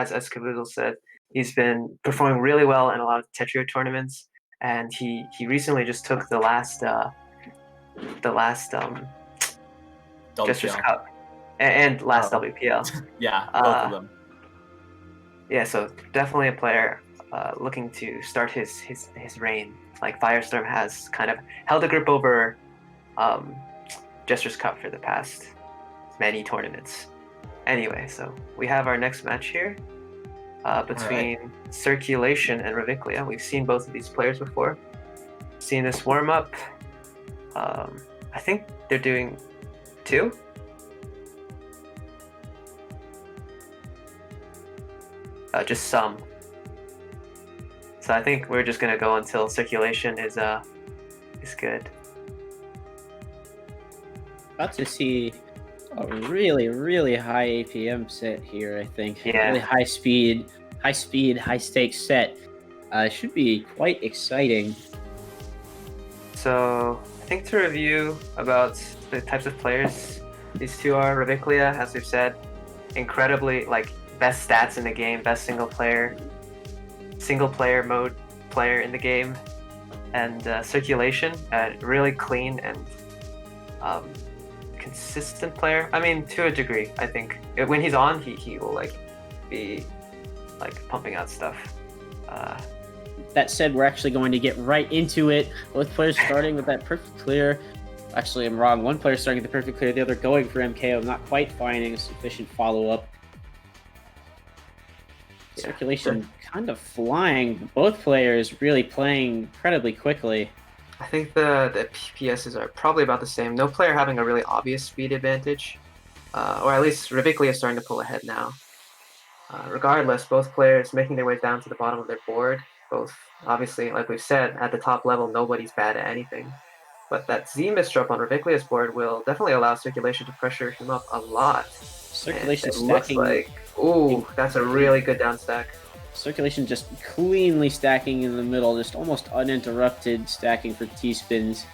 as Caboodle said, he's been performing really well in a lot of Tetrio tournaments, and he recently just took the last Jstris Cup and last WPL. Yeah, both of them. Yeah, so definitely a player looking to start his reign. Like Firestorm has kind of held a grip over Jstris Cup for the past many tournaments. Anyway, so we have our next match here between Circu1ation and Riviclia. We've seen both of these players before. Seen this warm up. I think they're doing 2. Just some. So I think we're just gonna go until Circu1ation is good. About to see a really high APM set here, I think. Yeah. Really high speed, high stakes set. Should be quite exciting. So I think to review about the types of players these two are, Riviclia, as we've said, incredibly best stats in the game, best single player mode player in the game, and Circu1ation, really clean and consistent player. I mean, to a degree, I think when he's on, he will be pumping out stuff. That said, we're actually going to get right into it. Both players starting with that perfect clear. Actually, I'm wrong. One player starting with the perfect clear, the other going for MKO, not quite finding a sufficient follow-up. Circu1ation kind of flying. Both players really playing incredibly quickly. I think the PPSs are probably about the same. No player having a really obvious speed advantage, or at least Riviclia is starting to pull ahead now. Regardless, both players making their way down to the bottom of their board. Both, obviously, like we've said, at the top level, nobody's bad at anything. But that Z misdrop on Riviclia's board will definitely allow Circu1ation to pressure him up a lot. Circu1ation stacking. Ooh, that's a really good down stack. Circu1ation just cleanly stacking in the middle, just almost uninterrupted stacking for T-spins.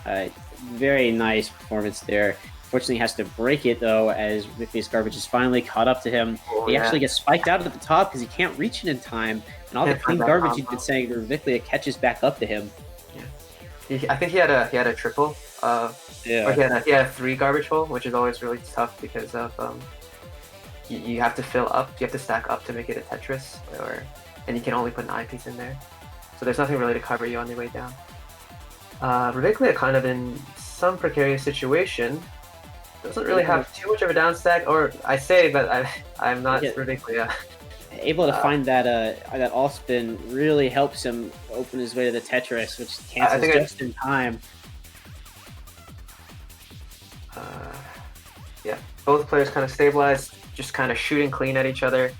Very nice performance there. Fortunately, he has to break it, though, as Riviclia's garbage is finally caught up to him. He actually gets spiked out at the top because he can't reach it in time, and all the clean garbage he's been saying to Riviclia catches back up to him. Yeah, I think he had a triple. Or he had a 3 garbage hole, which is always really tough because of you have to fill up, you have to stack up to make it a Tetris, and you can only put an eyepiece in there. So there's nothing really to cover you on your way down. Riviclia kind of in some precarious situation. Doesn't really have too much of a down stack, or I say that I'm not Riviclia. Able to find that all spin really helps him open his way to the Tetris, which cancels just in time. Yeah, both players kind of stabilized, just kind of shooting clean at each other.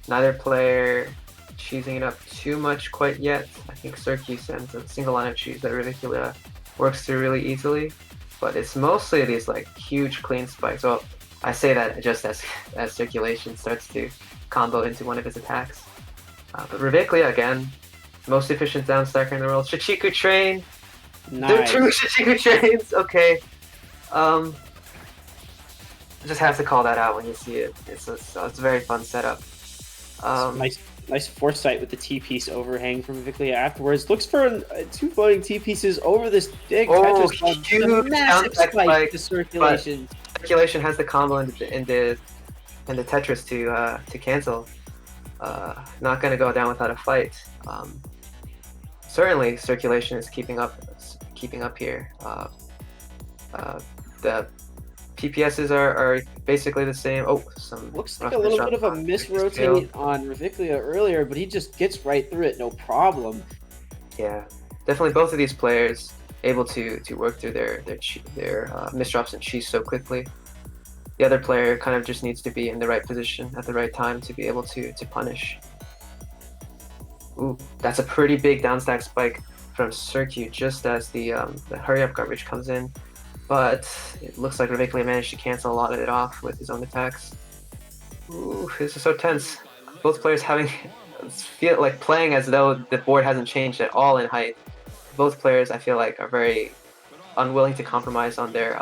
Neither player cheesing it up too much quite yet. I think Circu sends a single line of cheese that Riviclia works through really easily. But it's mostly these huge clean spikes. Well, I say that just as Circu1ation starts to combo into one of his attacks. But Riviclia, again, most efficient down stacker in the world. Shichiku train. Nice. There are 2 Shichiku trains. Okay. Just have to call that out when you see it. It's a very fun setup. Nice foresight with the T-piece overhang from Riviclia afterwards. Looks for 2 floating T-pieces over this big Tetris. Huge massive spike to Circu1ation. Circu1ation has the combo in the Tetris to cancel. Not going to go down without a fight. Certainly, Circu1ation is keeping up here. The PPSs are basically the same. Looks like a little bit of a misrotate on Riviclia earlier, but he just gets right through it, no problem. Yeah, definitely both of these players able to work through their misdrops and cheese so quickly. The other player kind of just needs to be in the right position at the right time to be able to punish. Ooh, that's a pretty big downstack spike from Circu just as the hurry up garbage comes in. But it looks like Riviclia managed to cancel a lot of it off with his own attacks. Ooh, this is so tense. Both players feel like playing as though the board hasn't changed at all in height. Both players, I feel like, are very unwilling to compromise on their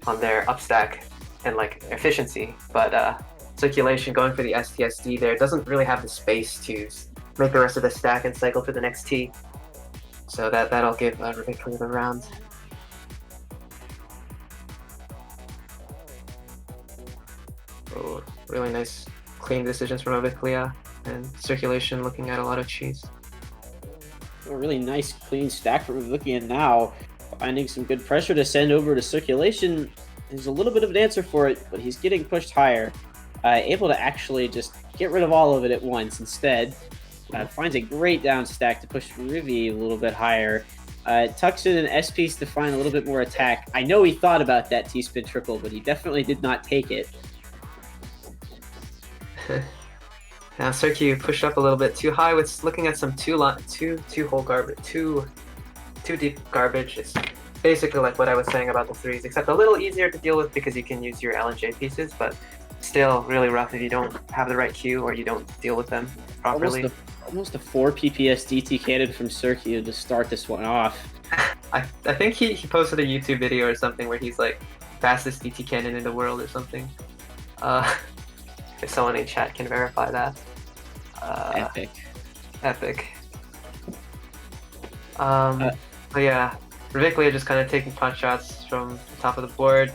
upstack and efficiency. But Circulation going for the STSD there doesn't really have the space to make the rest of the stack and cycle to the next T. So that'll give Riviclia the round. Oh, really nice clean decisions from Riviclia, and Circulation looking at a lot of cheese. A really nice clean stack from Riviclia now, finding some good pressure to send over to Circulation. There's a little bit of an answer for it, but he's getting pushed higher. Able to actually just get rid of all of it at once instead. Finds a great down stack to push Rivi a little bit higher. Tucks in an S piece to find a little bit more attack. I know he thought about that T-spin triple, but he definitely did not take it. Now Circu pushed up a little bit too high with looking at some two deep garbage. It's basically like what I was saying about the threes, except a little easier to deal with because you can use your LNJ pieces, but still really rough if you don't have the right Q or you don't deal with them properly. Almost a 4 PPS DT cannon from Circu to start this one off. I think he posted a YouTube video or something where he's like fastest DT cannon in the world or something. If someone in chat can verify that. Epic. But yeah, Riviclia just kind of taking punch shots from the top of the board.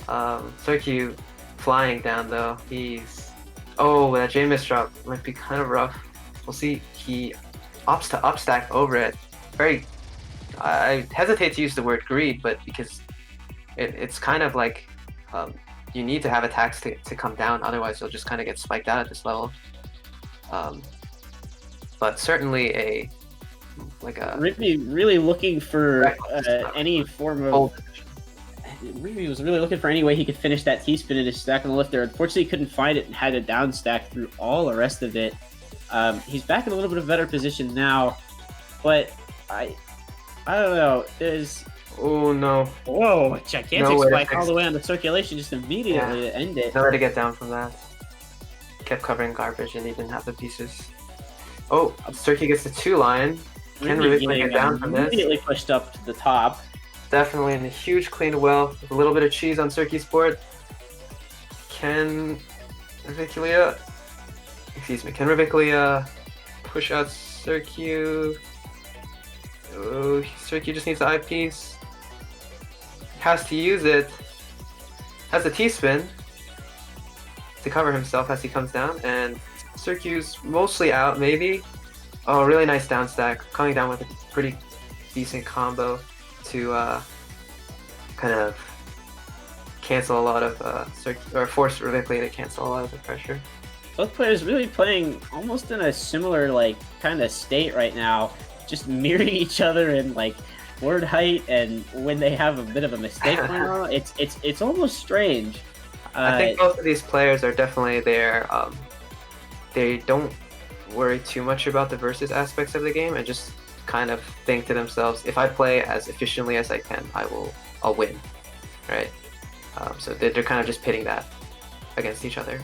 Circu flying down though. That J misdrop might be kind of rough. We'll see. He opts to upstack over it. I hesitate to use the word greed, but because it's kind of like you need to have attacks to come down, otherwise you'll just kind of get spiked out at this level. But certainly really looking for any form of. Rivi was really looking for any way he could finish that T-spin in his stack on the left there. Unfortunately, he couldn't find it and had a down stack through all the rest of it. He's back in a little bit of a better position now, but I don't know. Oh no! Whoa! Gigantic spike all the way on the Circulation just immediately to end it. Nowhere to get down from that. Kept covering garbage and he didn't have the pieces. Oh, Circu gets the 2-line. Can Riviclia get down from this? Immediately pushed up to the top. Definitely in a huge clean well with a little bit of cheese on Circu's board. Can Riviclia push out Circu? Oh, Circu just needs the eyepiece. Has to use it. Has the T-spin to cover himself as he comes down, and Circu's mostly out, maybe. Oh, really nice down stack. Coming down with a pretty decent combo to kind of cancel a lot of or force Riviclia to cancel a lot of the pressure. Both players really playing almost in a similar kind of state right now, just mirroring each other in word height, and when they have a bit of a mistake going on, it's almost strange. I think both of these players are definitely there. They don't worry too much about the versus aspects of the game and just kind of think to themselves, if I play as efficiently as I can, I'll win, right? So they're kind of just pitting that against each other.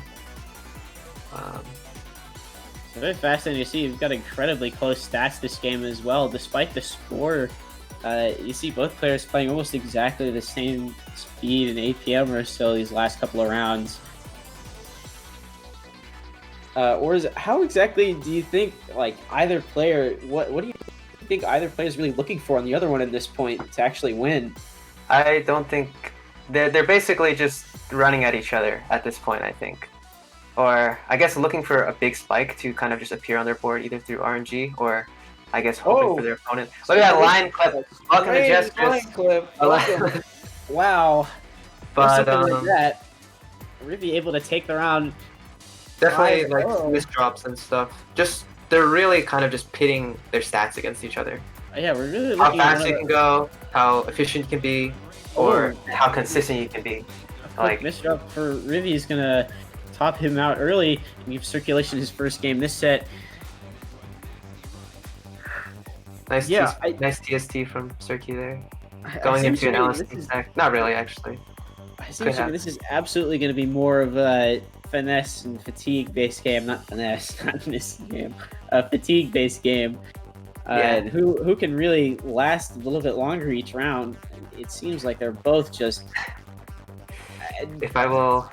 It's very fascinating to see. You've got incredibly close stats this game as well, despite the score. You see both players playing almost exactly the same speed and APM or so these last couple of rounds. How exactly do you think either player? What do you think either player is really looking for on the other one at this point to actually win? I don't think they're basically just running at each other at this point, I think. Or I guess looking for a big spike to kind of just appear on their board either through RNG or I guess hoping for their opponent. Look at that line clip. Welcome to Jstris. Wow. But like that, Rivi able to take the round. Definitely misdrops and stuff. They're really kind of just pitting their stats against each other. Yeah, we're really how fast you can go, how efficient you can be, or how consistent you can be. Misdrop for Rivi is gonna top him out early and give Circulation his first game this set. Nice TST from Circu there. Going into an LSD stack. Not really, actually. This is absolutely going to be more of a finesse and fatigue-based game. Not finesse, not this game. A fatigue-based game. And who can really last a little bit longer each round. It seems like they're both just... If I will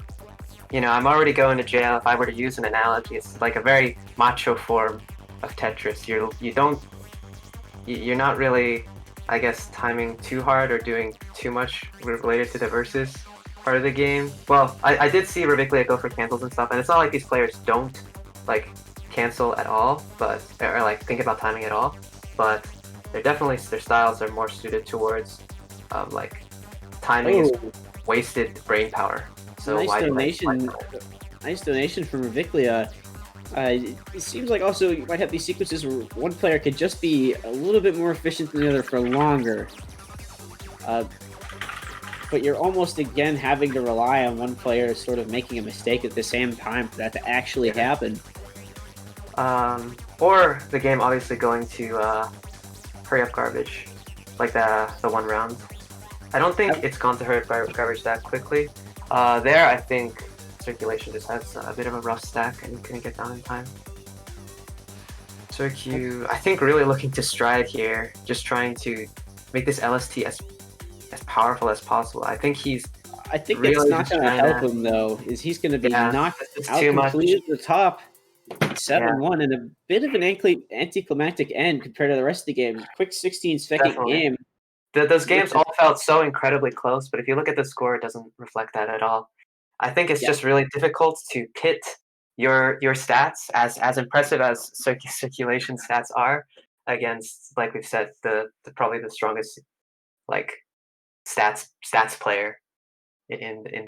I'm already going to jail. If I were to use an analogy, it's like a very macho form of Tetris. You're not really, I guess, timing too hard or doing too much related to the versus part of the game. Well, I did see Riviclia go for cancels and stuff, and it's not like these players don't like cancel at all, but or like think about timing at all. But they're definitely their styles are more suited towards like timing is wasted brain power. So Nice why donation. Nice donation from Riviclia. It seems like also you might have these sequences where one player could just be a little bit more efficient than the other for longer. But you're almost again having to rely on one player sort of making a mistake at the same time for that to actually happen. Or the game obviously going to hurry up garbage, like the one round. I don't think it's gone to hurry up garbage that quickly. There, I think Circu1ation just has a bit of a rough stack and couldn't get down in time. Circu, I think, really looking to stride here, just trying to make this LST as powerful as possible. I think really that's not going to help him though. Is he's going to be knocked out completely at the top, 7-1, and a bit of an anticlimactic end compared to the rest of the game. Quick 16-second game. Those games all felt so incredibly close, but if you look at the score, it doesn't reflect that at all. I think it's just really difficult to pit your stats, as impressive as Circu1ation stats are, against, like we've said, the probably the strongest like stats player in